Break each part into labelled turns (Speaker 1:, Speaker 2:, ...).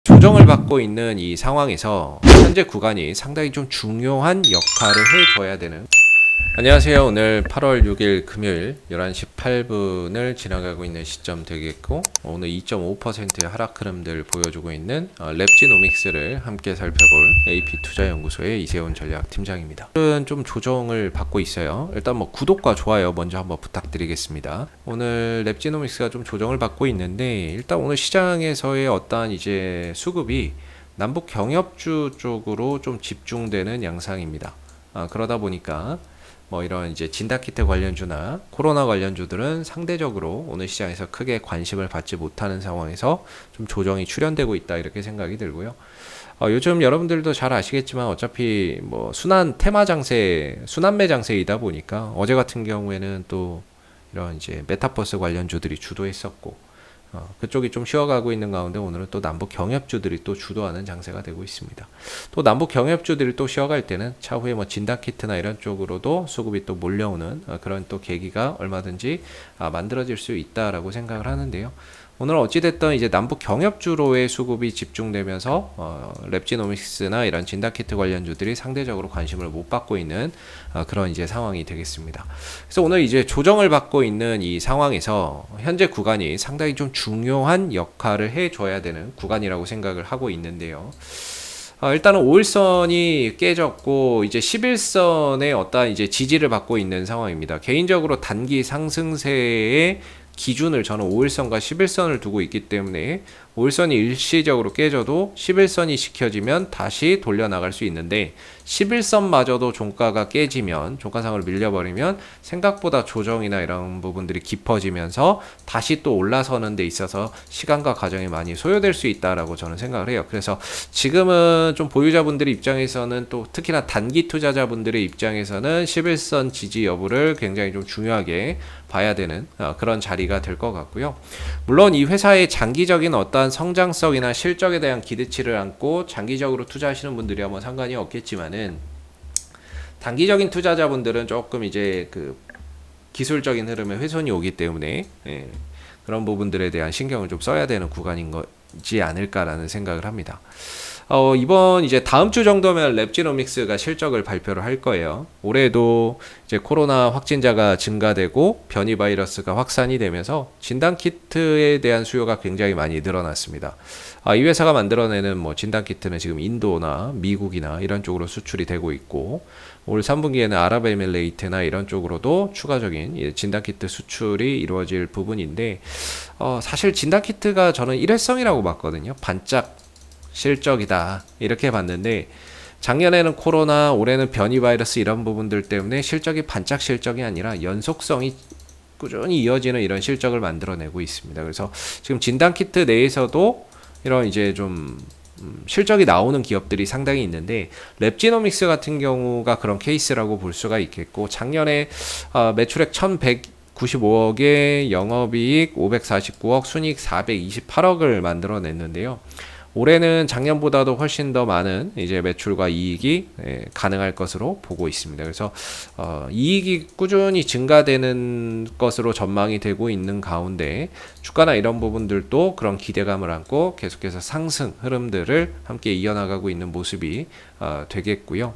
Speaker 1: 조정을 받고 있는 이 상황에서 현재 구간이 상당히 좀 중요한 역할을 해줘야 되는. 안녕하세요. 오늘 8월 6일 금요일 11시 8분을 지나가고 있는 시점 되겠고, 오늘 2.5%의 하락 흐름들 보여주고 있는 랩지노믹스를 함께 살펴볼 AP투자연구소의 이세훈 전략팀장입니다. 오늘은 좀 조정을 받고 있어요. 일단 구독과 좋아요 먼저 한번 부탁드리겠습니다. 오늘 랩지노믹스가 좀 조정을 받고 있는데, 일단 오늘 시장에서의 어떠한 이제 수급이 남북 경협주 쪽으로 좀 집중되는 양상입니다. 그러다 보니까 이런 이제 진단키트 관련주나 코로나 관련주들은 상대적으로 오늘 시장에서 크게 관심을 받지 못하는 상황에서 좀 조정이 출현되고 있다, 이렇게 생각이 들고요. 요즘 여러분들도 잘 아시겠지만 어차피 순환 테마 장세, 순환매 장세이다 보니까 어제 같은 경우에는 또 이런 이제 메타버스 관련주들이 주도했었고, 그쪽이 좀 쉬어가고 있는 가운데 오늘은 또 남북 경협주들이 또 주도하는 장세가 되고 있습니다. 또 남북 경협주들이 또 쉬어갈 때는 차후에 진단키트나 이런 쪽으로도 수급이 또 몰려오는 그런 또 계기가 얼마든지 만들어질 수 있다라고 생각을 하는데요. 오늘 어찌됐든 이제 남북 경협주로의 수급이 집중되면서 랩지노믹스나 이런 진단키트 관련주들이 상대적으로 관심을 못 받고 있는 그런 이제 상황이 되겠습니다. 그래서 오늘 이제 조정을 받고 있는 이 상황에서 현재 구간이 상당히 좀 중요한 역할을 해줘야 되는 구간이라고 생각을 하고 있는데요. 일단은 5일선이 깨졌고 이제 11선의 어떤 이제 지지를 받고 있는 상황입니다. 개인적으로 단기 상승세의 기준을 저는 5일선과 11선을 두고 있기 때문에 5일선이 일시적으로 깨져도 11선이 지켜지면 다시 돌려나갈 수 있는데, 11선마저도 종가가 깨지면, 종가상으로 밀려버리면 생각보다 조정이나 이런 부분들이 깊어지면서 다시 또 올라서는 데 있어서 시간과 과정이 많이 소요될 수 있다라고 저는 생각을 해요. 그래서 지금은 좀 보유자분들의 입장에서는, 또 특히나 단기 투자자분들의 입장에서는 11선 지지 여부를 굉장히 좀 중요하게 봐야 되는 그런 자리가 될 것 같고요. 물론 이 회사의 장기적인 어떠한 성장성이나 실적에 대한 기대치를 안고 장기적으로 투자하시는 분들이야 상관이 없겠지만은, 단기적인 투자자분들은 조금 이제 그 기술적인 흐름에 훼손이 오기 때문에 그런 부분들에 대한 신경을 좀 써야 되는 구간인 거지 않을까라는 생각을 합니다. 이번 이제 다음 주 정도면 랩지노믹스가 실적을 발표를 할 거예요. 올해도 이제 코로나 확진자가 증가되고 변이 바이러스가 확산이 되면서 진단키트에 대한 수요가 굉장히 많이 늘어났습니다. 이 회사가 만들어내는 진단키트는 지금 인도나 미국이나 이런 쪽으로 수출이 되고 있고, 올 3분기에는 아랍에미레이트나 이런 쪽으로도 추가적인 진단키트 수출이 이루어질 부분인데, 사실 진단키트가 저는 일회성이라고 봤거든요. 반짝 실적이다 이렇게 봤는데, 작년에는 코로나, 올해는 변이 바이러스 이런 부분들 때문에 실적이 반짝 실적이 아니라 연속성이 꾸준히 이어지는 이런 실적을 만들어내고 있습니다. 그래서 지금 진단키트 내에서도 이런 이제 좀 실적이 나오는 기업들이 상당히 있는데, 랩지노믹스 같은 경우가 그런 케이스라고 볼 수가 있겠고, 작년에 매출액 1195억에 영업이익 549억, 순이익 428억을 만들어냈는데요. 올해는 작년보다도 훨씬 더 많은 이제 매출과 이익이 가능할 것으로 보고 있습니다. 그래서 이익이 꾸준히 증가되는 것으로 전망이 되고 있는 가운데, 주가나 이런 부분들도 그런 기대감을 안고 계속해서 상승 흐름들을 함께 이어나가고 있는 모습이 되겠고요.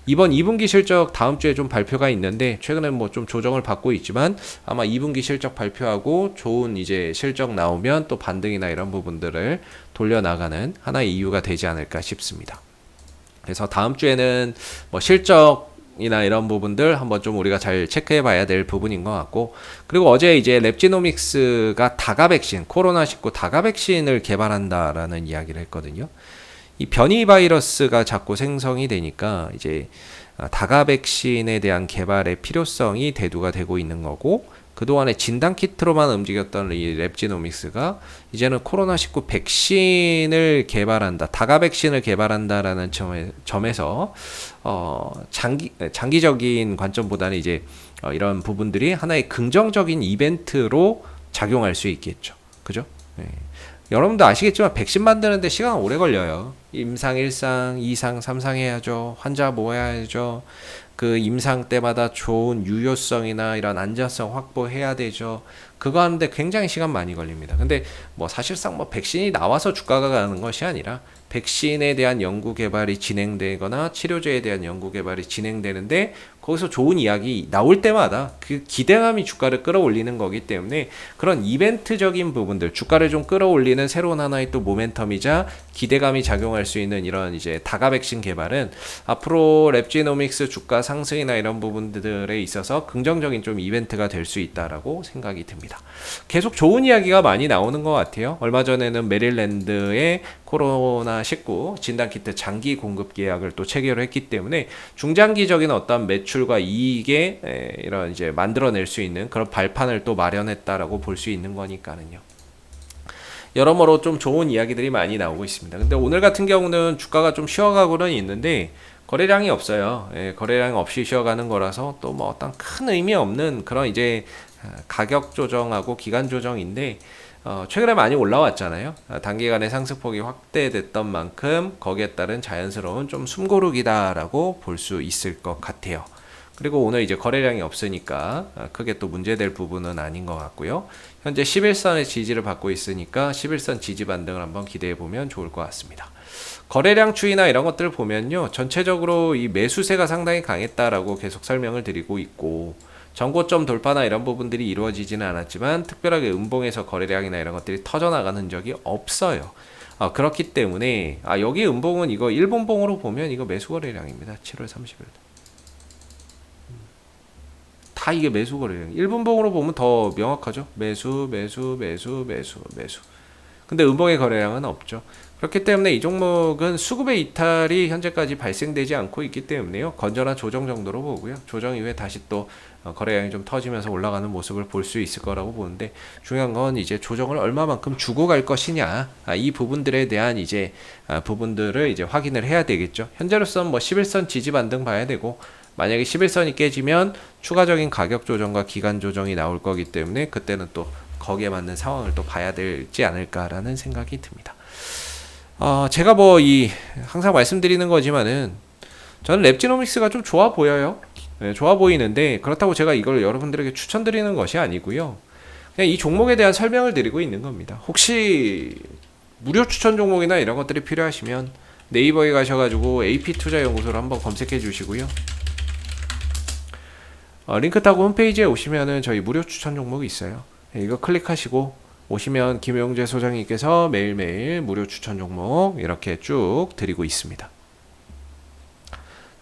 Speaker 1: 이번 2분기 실적 다음 주에 좀 발표가 있는데, 최근에 좀 조정을 받고 있지만 아마 2분기 실적 발표하고 좋은 이제 실적 나오면 또 반등이나 이런 부분들을 돌려나가는 하나의 이유가 되지 않을까 싶습니다. 그래서 다음 주에는 실적이나 이런 부분들 한번 좀 우리가 잘 체크해 봐야 될 부분인 것 같고, 그리고 어제 이제 랩지노믹스가 다가 백신, 코로나19 다가 백신을 개발한다라는 이야기를 했거든요. 이 변이 바이러스가 자꾸 생성이 되니까 이제 다가 백신에 대한 개발의 필요성이 대두가 되고 있는 거고, 그동안에 진단키트로만 움직였던 이 랩지노믹스가 이제는 코로나19 백신을 개발한다, 다가 백신을 개발한다라는 점에서 장기적인 관점보다는 이제 이런 부분들이 하나의 긍정적인 이벤트로 작용할 수 있겠죠. 그죠? 여러분도 아시겠지만 백신 만드는데 시간 오래 걸려요. 임상 1상, 2상, 3상 해야죠. 환자 모아야죠. 그 임상 때마다 좋은 유효성이나 이런 안전성 확보해야 되죠. 그거 하는데 굉장히 시간 많이 걸립니다. 근데 뭐 사실상 뭐 백신이 나와서 주가가 가는 것이 아니라 백신에 대한 연구 개발이 진행되거나 치료제에 대한 연구 개발이 진행되는데 거기서 좋은 이야기 나올 때마다 그 기대감이 주가를 끌어올리는 거기 때문에 그런 이벤트적인 부분들, 주가를 좀 끌어올리는 새로운 하나의 또 모멘텀이자 기대감이 작용할 수 있는 이런 이제 다가 백신 개발은 앞으로 랩지노믹스 주가 상승이나 이런 부분들에 있어서 긍정적인 좀 이벤트가 될 수 있다라고 생각이 듭니다. 계속 좋은 이야기가 많이 나오는 것 같아요. 얼마 전에는 메릴랜드의 코로나19 진단키트 장기 공급 계약을 또 체결을 했기 때문에 중장기적인 어떤 매출과 이익에 이런 이제 만들어낼 수 있는 그런 발판을 또 마련했다라고 볼 수 있는 거니까는요. 여러모로 좀 좋은 이야기들이 많이 나오고 있습니다. 근데 오늘 같은 경우는 주가가 좀 쉬어가고는 있는데 거래량이 없어요. 거래량 없이 쉬어가는 거라서 또 뭐 어떤 큰 의미 없는 그런 이제 가격 조정하고 기간 조정인데 최근에 많이 올라왔잖아요. 단기간에 상승폭이 확대됐던 만큼 거기에 따른 자연스러운 좀 숨고르기다라고 볼 수 있을 것 같아요. 그리고 오늘 이제 거래량이 없으니까 크게 또 문제될 부분은 아닌 것 같고요. 현재 11선의 지지를 받고 있으니까 11선 지지 반등을 한번 기대해 보면 좋을 것 같습니다. 거래량 추이나 이런 것들을 보면요, 전체적으로 이 매수세가 상당히 강했다라고 계속 설명을 드리고 있고, 전고점 돌파나 이런 부분들이 이루어지지는 않았지만 특별하게 음봉에서 거래량이나 이런 것들이 터져나가는 흔적이 없어요. 그렇기 때문에 여기 음봉은 이거 일본봉으로 보면 이거 매수 거래량입니다. 7월 30일 다 이게 매수 거래량. 일본봉으로 보면 더 명확하죠. 매수. 근데 음봉의 거래량은 없죠. 그렇기 때문에 이 종목은 수급의 이탈이 현재까지 발생되지 않고 있기 때문에요. 건전한 조정 정도로 보고요. 조정 이후에 다시 또 거래량이 좀 터지면서 올라가는 모습을 볼 수 있을 거라고 보는데, 중요한 건 이제 조정을 얼마만큼 주고 갈 것이냐, 이 부분들에 대한 이제 부분들을 이제 확인을 해야 되겠죠. 현재로서는 뭐 11선 지지 반등 봐야 되고, 만약에 11선이 깨지면 추가적인 가격 조정과 기간 조정이 나올 거기 때문에 그때는 또 거기에 맞는 상황을 또 봐야 되지 않을까라는 생각이 듭니다. 제가 뭐 항상 말씀드리는 거지만은 저는 랩지노믹스가 좀 좋아 보여요. 네, 좋아 보이는데 그렇다고 제가 이걸 여러분들에게 추천드리는 것이 아니고요. 그냥 이 종목에 대한 설명을 드리고 있는 겁니다. 혹시 무료 추천 종목이나 이런 것들이 필요하시면 네이버에 가셔가지고 AP투자연구소를 한번 검색해 주시고요. 링크 타고 홈페이지에 오시면은 저희 무료 추천 종목이 있어요. 이거 클릭하시고 오시면 김용재 소장님께서 매일매일 무료 추천 종목 이렇게 쭉 드리고 있습니다.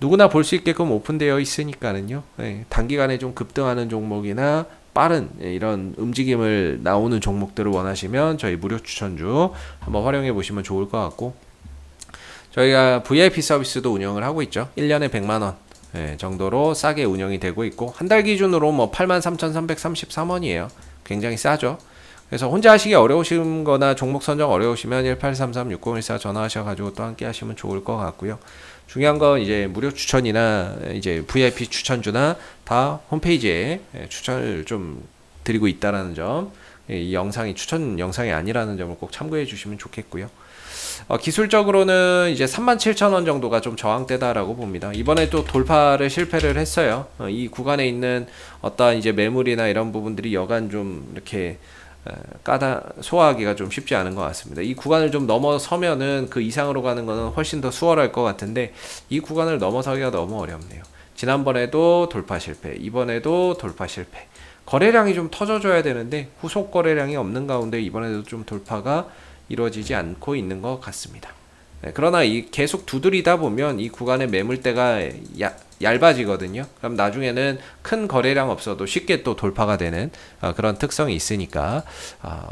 Speaker 1: 누구나 볼 수 있게끔 오픈되어 있으니까는요. 단기간에 좀 급등하는 종목이나 빠른 이런 움직임을 나오는 종목들을 원하시면 저희 무료 추천주 한번 활용해 보시면 좋을 것 같고, 저희가 VIP 서비스도 운영을 하고 있죠. 1년에 100만원 정도로 싸게 운영이 되고 있고, 한 달 기준으로 뭐 83,333원이에요. 굉장히 싸죠. 그래서 혼자 하시기 어려우신 거나 종목 선정 어려우시면 1833-6014 전화하셔가지고 또 함께 하시면 좋을 것 같고요. 중요한 건 이제 무료 추천이나 이제 VIP 추천주나 다 홈페이지에 추천을 좀 드리고 있다라는 점, 이 영상이 추천 영상이 아니라는 점을 꼭 참고해 주시면 좋겠고요. 기술적으로는 이제 37,000원 정도가 좀 저항대다라고 봅니다. 이번에 또 돌파를 실패를 했어요. 이 구간에 있는 어떤 이제 매물이나 이런 부분들이 여간 좀 이렇게 소화하기가 좀 쉽지 않은 것 같습니다. 이 구간을 좀 넘어서면은 그 이상으로 가는 거는 훨씬 더 수월할 것 같은데, 이 구간을 넘어서기가 너무 어렵네요. 지난번에도 돌파 실패, 이번에도 돌파 실패. 거래량이 좀 터져줘야 되는데 후속 거래량이 없는 가운데 이번에도 좀 돌파가 이루어지지 않고 있는 것 같습니다. 그러나 계속 두드리다 보면 이 구간의 매물대가 얇아지거든요. 그럼 나중에는 큰 거래량 없어도 쉽게 또 돌파가 되는 그런 특성이 있으니까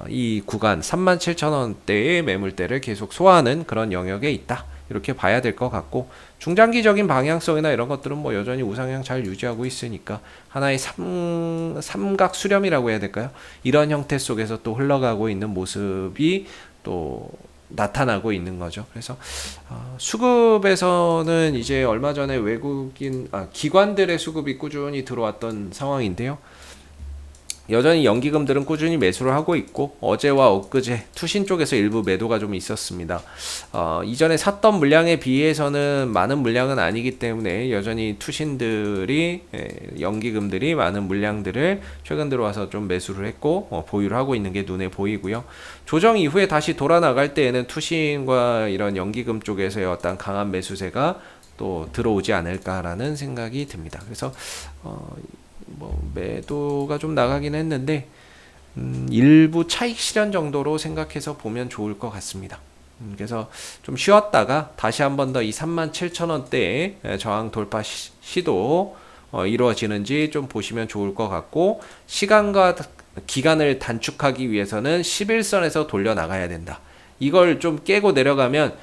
Speaker 1: 이 구간 37,000원대의 매물대를 계속 소화하는 그런 영역에 있다, 이렇게 봐야 될 것 같고, 중장기적인 방향성이나 이런 것들은 뭐 여전히 우상향 잘 유지하고 있으니까 하나의 삼각 수렴이라고 해야 될까요? 이런 형태 속에서 또 흘러가고 있는 모습이 또 나타나고 있는 거죠. 그래서 수급에서는 이제 얼마 전에 기관들의 수급이 꾸준히 들어왔던 상황인데요. 여전히 연기금들은 꾸준히 매수를 하고 있고 어제와 엊그제 투신 쪽에서 일부 매도가 좀 있었습니다. 이전에 샀던 물량에 비해서는 많은 물량은 아니기 때문에 여전히 투신들이 연기금들이 많은 물량들을 최근 들어와서 좀 매수를 했고 보유를 하고 있는 게 눈에 보이고요. 조정 이후에 다시 돌아 나갈 때에는 투신과 이런 연기금 쪽에서의 어떤 강한 매수세가 또 들어오지 않을까라는 생각이 듭니다. 그래서 매도가 좀 나가긴 했는데 일부 차익 실현 정도로 생각해서 보면 좋을 것 같습니다. 그래서 좀 쉬었다가 다시 한 번 더 이 37,000원대에 저항 돌파 시도 이루어지는지 좀 보시면 좋을 것 같고, 시간과 기간을 단축하기 위해서는 11선에서 돌려 나가야 된다. 이걸 좀 깨고 내려가면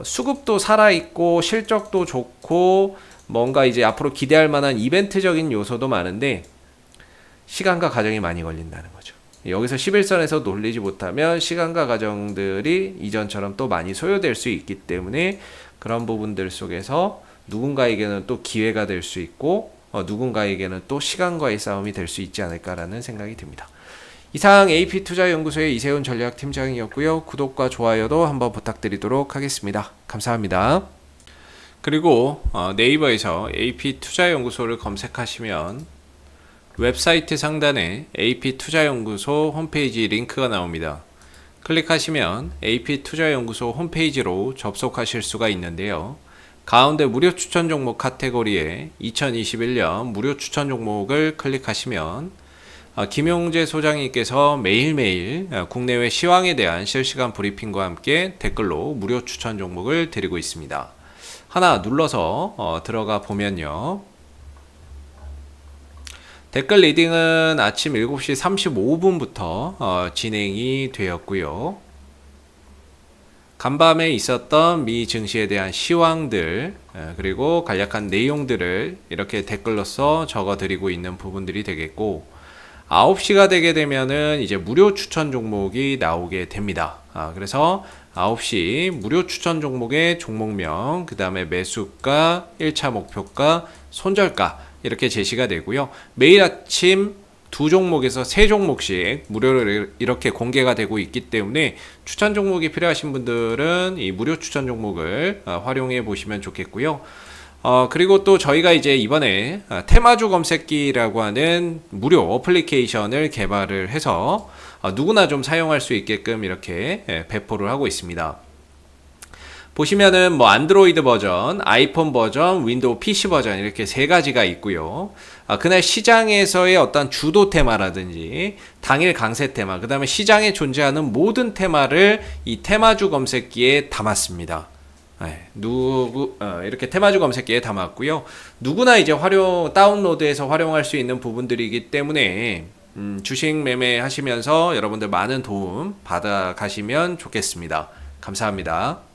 Speaker 1: 수급도 살아있고 실적도 좋고 뭔가 이제 앞으로 기대할 만한 이벤트적인 요소도 많은데 시간과 과정이 많이 걸린다는 거죠. 여기서 11선에서 놀리지 못하면 시간과 과정들이 이전처럼 또 많이 소요될 수 있기 때문에 그런 부분들 속에서 누군가에게는 또 기회가 될 수 있고 누군가에게는 또 시간과의 싸움이 될 수 있지 않을까라는 생각이 듭니다. 이상 AP투자연구소의 이세훈 전략팀장이었고요. 구독과 좋아요도 한번 부탁드리도록 하겠습니다. 감사합니다. 그리고 네이버에서 AP투자연구소를 검색하시면 웹사이트 상단에 AP투자연구소 홈페이지 링크가 나옵니다. 클릭하시면 AP투자연구소 홈페이지로 접속하실 수가 있는데요. 가운데 무료 추천 종목 카테고리에 2021년 무료 추천 종목을 클릭하시면 김용재 소장님께서 매일매일 국내외 시황에 대한 실시간 브리핑과 함께 댓글로 무료 추천 종목을 드리고 있습니다. 하나 눌러서 들어가 보면요. 댓글 리딩은 아침 7시 35분부터 진행이 되었고요. 간밤에 있었던 미 증시에 대한 시황들 그리고 간략한 내용들을 이렇게 댓글로서 적어드리고 있는 부분들이 되겠고, 9시가 되게 되면은 이제 무료 추천 종목이 나오게 됩니다. 그래서 9시 무료 추천 종목의 종목명, 그 다음에 매수가, 1차 목표가, 손절가 이렇게 제시가 되고요. 매일 아침 두 종목에서 세 종목씩 무료로 이렇게 공개가 되고 있기 때문에 추천 종목이 필요하신 분들은 이 무료 추천 종목을 활용해 보시면 좋겠고요. 그리고 또 저희가 이제 이번에 테마주 검색기라고 하는 무료 어플리케이션을 개발을 해서 누구나 좀 사용할 수 있게끔 이렇게 배포를 하고 있습니다. 보시면은 뭐 안드로이드 버전, 아이폰 버전, 윈도우 PC 버전 이렇게 세 가지가 있고요. 그날 시장에서의 어떤 주도 테마라든지 당일 강세 테마, 그 다음에 시장에 존재하는 모든 테마를 이 테마주 검색기에 담았습니다. 이렇게 테마주 검색기에 담았고요. 누구나 이제 다운로드해서 활용할 수 있는 부분들이기 때문에 주식 매매 하시면서 여러분들 많은 도움 받아 가시면 좋겠습니다. 감사합니다.